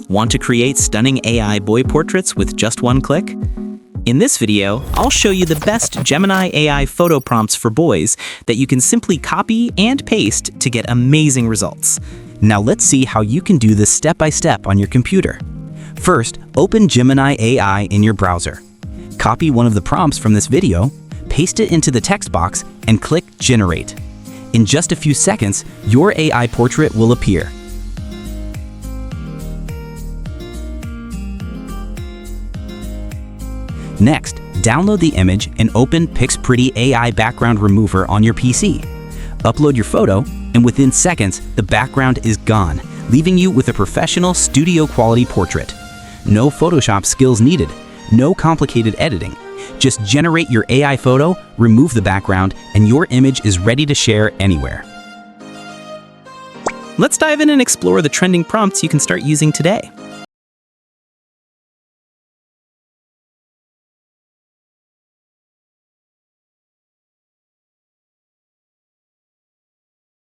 Want to create stunning AI boy portraits with just one click? In this video, I'll show you the best Gemini AI photo prompts for boys that you can simply copy and paste to get amazing results. Now let's see how you can do this step by step on your computer. First, open Gemini AI in your browser. Copy one of the prompts from this video, paste it into the text box, and click Generate. In just a few seconds, your AI portrait will appear. Next, download the image and open PixPretty AI background remover on your PC. Upload your photo, and within seconds, the background is gone, leaving you with a professional studio-quality portrait. No Photoshop skills needed, no complicated editing. Just generate your AI photo, remove the background, and your image is ready to share anywhere. Let's dive in and explore the trending prompts you can start using today.